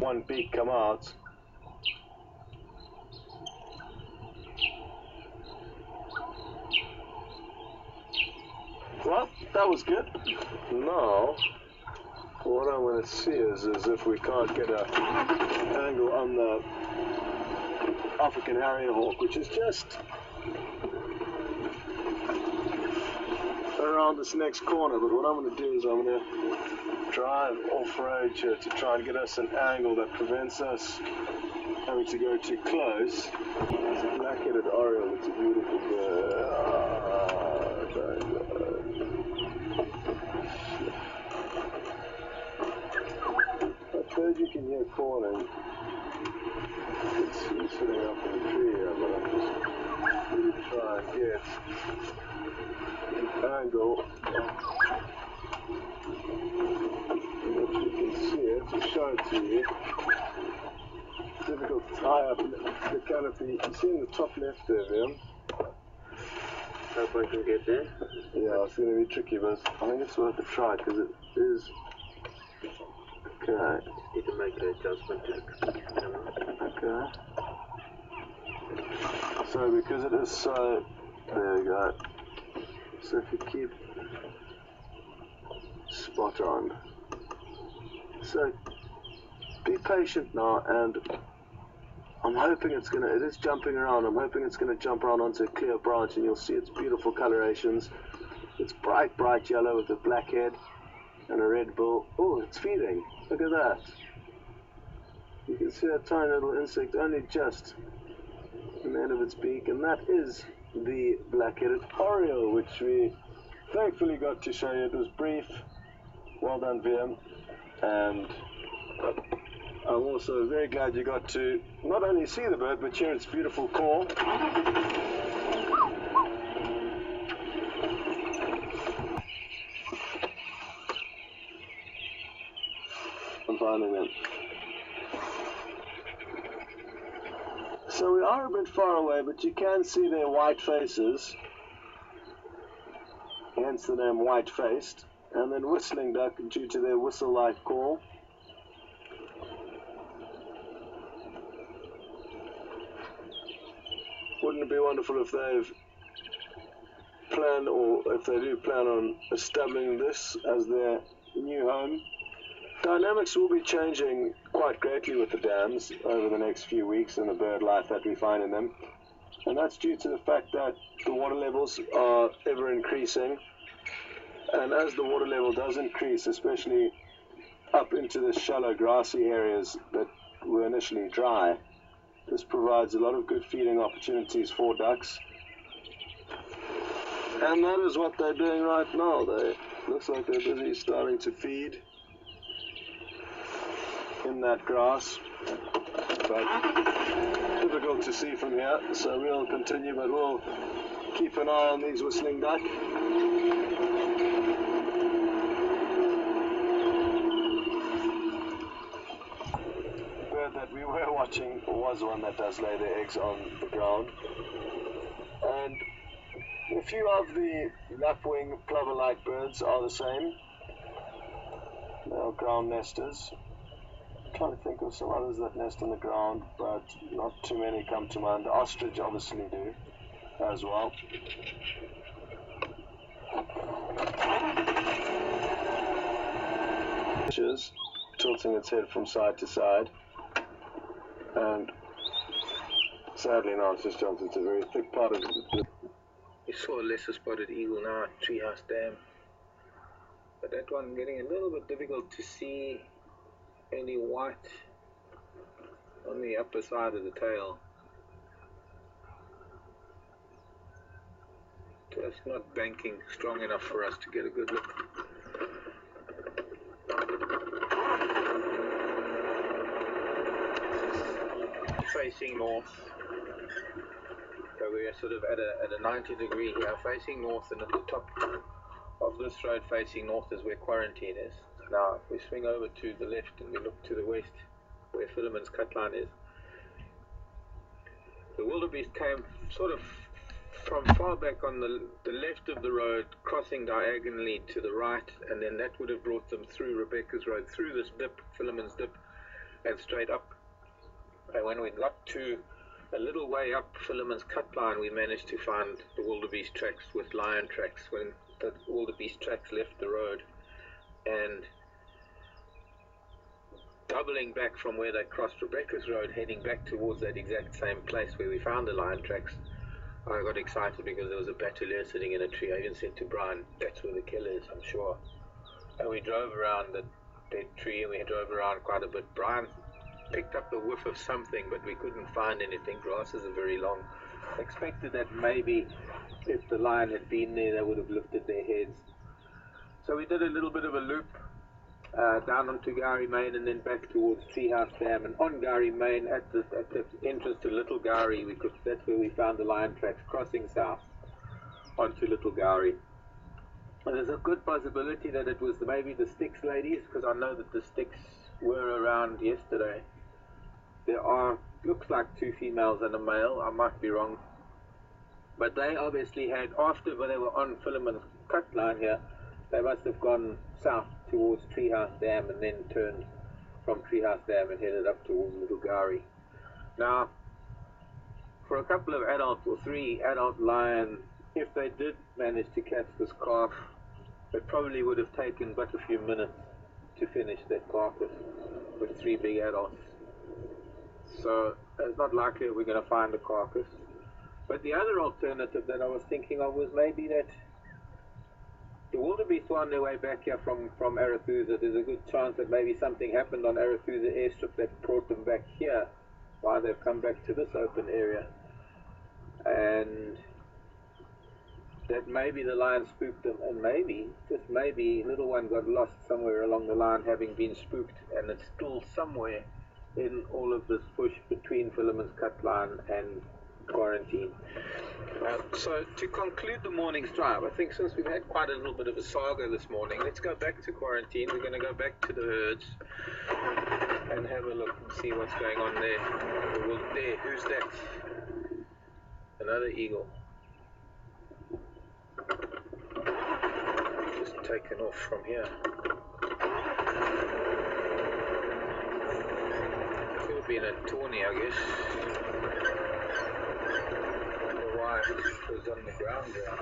one beak come out. Well, that was good. Now, what I want to see is if we can't get an angle on the African Harrier Hawk, which is just around this next corner. But what I'm going to do is I'm going to drive off-road here to try and get us an angle that prevents us having to go too close. It's a black-headed Oriole. It's a beautiful bird. That bird you can hear calling. It's sitting up in the tree here, but I'm just going to try and get an angle in which you can see it, to show it to you. It's difficult to tie up the canopy. You can see in the top left there, Liam. Hope I can get there. Yeah, it's going to be tricky, but I think it's worth a try because it is. Okay. Need to make an adjustment to the camera. Okay. So because it is so, there you go. So if you keep spot on. So be patient now, and I'm hoping it is jumping around. I'm hoping it's going to jump around onto a clear branch, and you'll see its beautiful colorations. It's bright yellow with a black head and a red bill. Oh, it's feeding. Look at that. You can see that tiny little insect only just in the end of its beak, and that is the black-headed Oriole, which we thankfully got to show you. It was brief. Well done, VM. And I'm also very glad you got to not only see the bird, but hear its beautiful call. I'm finding them. So we are a bit far away, but you can see their white faces, hence the name white-faced, and then whistling duck due to their whistle-like call. Wouldn't it be wonderful if they've planned, or if they do plan on establishing this as their new home? Dynamics will be changing quite greatly with the dams over the next few weeks and the bird life that we find in them. And that's due to the fact that the water levels are ever increasing. And as the water level does increase, especially up into the shallow grassy areas that were initially dry, this provides a lot of good feeding opportunities for ducks. And that is what they're doing right now. Looks like they're busy starting to feed in that grass, but difficult to see from here, so we'll continue, but we'll keep an eye on these whistling duck. The bird that we were watching was one that does lay their eggs on the ground, and a few of the lapwing plover-like birds are the same. They are ground nesters. I'm trying to think of some others that nest on the ground, but not too many come to mind. The ostrich obviously do as well. Tilting its head from side to side, and sadly now it's just jumped into a very thick part of the... You saw a lesser spotted eagle now at Treehouse Dam, but that one getting a little bit difficult to see any white on the upper side of the tail. Just not banking strong enough for us to get a good look. Facing north, so we're sort of at a 90 degree here, facing north, and at the top of this road facing north is where quarantine is. Now, if we swing over to the left and we look to the west, where Philemon's cut line is, the wildebeest came sort of from far back on the left of the road, crossing diagonally to the right, and then that would have brought them through Rebecca's road, through this dip, Philemon's dip, and straight up. And when we got to a little way up Philemon's cut line, we managed to find the wildebeest tracks with lion tracks when the wildebeest tracks left the road. And doubling back from where they crossed Rebecca's road, heading back towards that exact same place where we found the lion tracks, I got excited because there was a batelier sitting in a tree. I even said to Brian, that's where the kill is, I'm sure. And we drove around the dead tree, and we drove around quite a bit. Brian picked up a whiff of something, but we couldn't find anything. Grasses are very long. Expected that maybe if the lion had been there, they would have lifted their heads. So we did a little bit of a loop down onto Gowrie Main and then back towards Treehouse Dam. And on Gowrie Main, at the entrance to Little Gowrie, that's where we found the lion tracks crossing south onto Little Gowrie. And there's a good possibility that it was maybe the Sticks ladies, because I know that the Sticks were around yesterday. There looks like 2 females and a male, I might be wrong. But they obviously had, after they were on Philemon's cut line here, they must have gone south towards Treehouse Dam and then turned from Treehouse Dam and headed up towards Little Gowrie. Now, for a couple of adults or 3 adult lions, if they did manage to catch this calf, it probably would have taken but a few minutes to finish that carcass with 3 big adults. So it's not likely that we're going to find the carcass. But the other alternative that I was thinking of was maybe that the wildebeest were on their way back here from Arathusa. There's a good chance that maybe something happened on Arathusa airstrip that brought them back here while they've come back to this open area. And that maybe the lion spooked them, and maybe, just maybe, little one got lost somewhere along the line having been spooked, and it's still somewhere in all of this push between Philemon's cut line and quarantine. So to conclude the morning's drive, I think since we've had quite a little bit of a saga this morning, let's go back to quarantine. We're going to go back to the herds and have a look and see what's going on there. There, who's that? Another eagle. Just taken off from here. Could have been a tawny, I guess. Why it was on the ground there.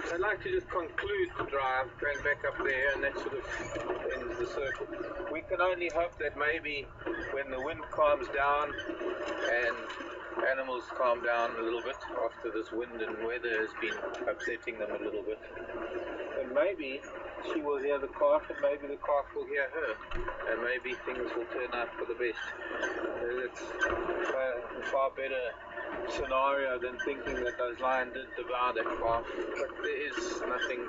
So I'd like to just conclude the drive, going back up there, and that sort of ends the circle. We can only hope that maybe when the wind calms down and animals calm down a little bit after this wind and weather has been upsetting them a little bit, and maybe she will hear the calf and maybe the calf will hear her, and maybe things will turn out for the best. It's a far better scenario than thinking that those lions did devour that calf, but there is nothing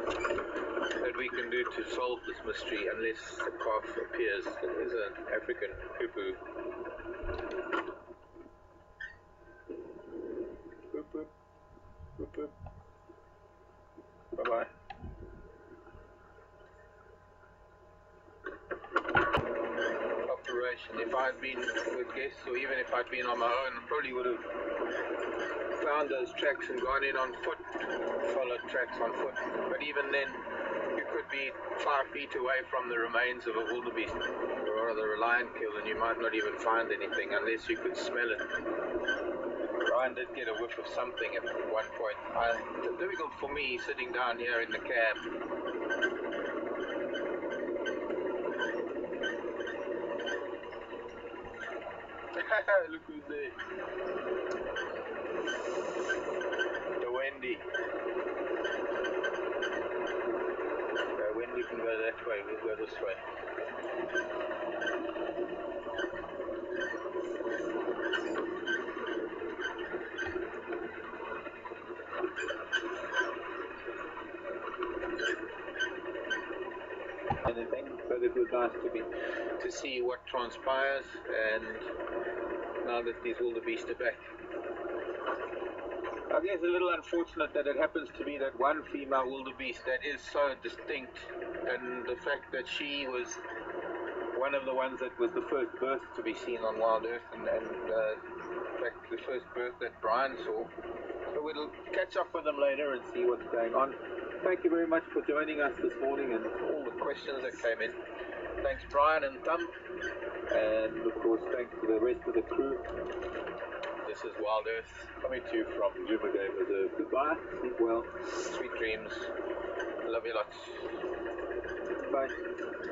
that we can do to solve this mystery unless the calf appears. It is an African hoopoo. Boop, boop. Boop, boop. Bye-bye. Operation. If I'd been with guests, or even if I'd been on my own, I probably would have found those tracks and gone in on foot, followed tracks on foot. But even then, you could be 5 feet away from the remains of a wildebeest, or rather a lion kill, and you might not even find anything unless you could smell it. Ryan did get a whiff of something at one point. It's difficult for me sitting down here in the cab. Look who's there. The Wendy. Wendy can go that way, we'll go this way. Anything, but it was nice to see what transpires, and now that these wildebeest are back. I guess a little unfortunate that it happens to be that one female wildebeest that is so distinct, and the fact that she was one of the ones that was the first birth to be seen on WildEarth, and in fact the first birth that Brian saw. So we'll catch up with them later and see what's going on. Thank you very much for joining us this morning and all the questions that came in. Thanks Brian and Tom. And of course, thanks to the rest of the crew. This is WildEarth. Coming to you from Zuma Game Reserve. Goodbye. Sleep well. Sweet dreams. Love you lots. Bye.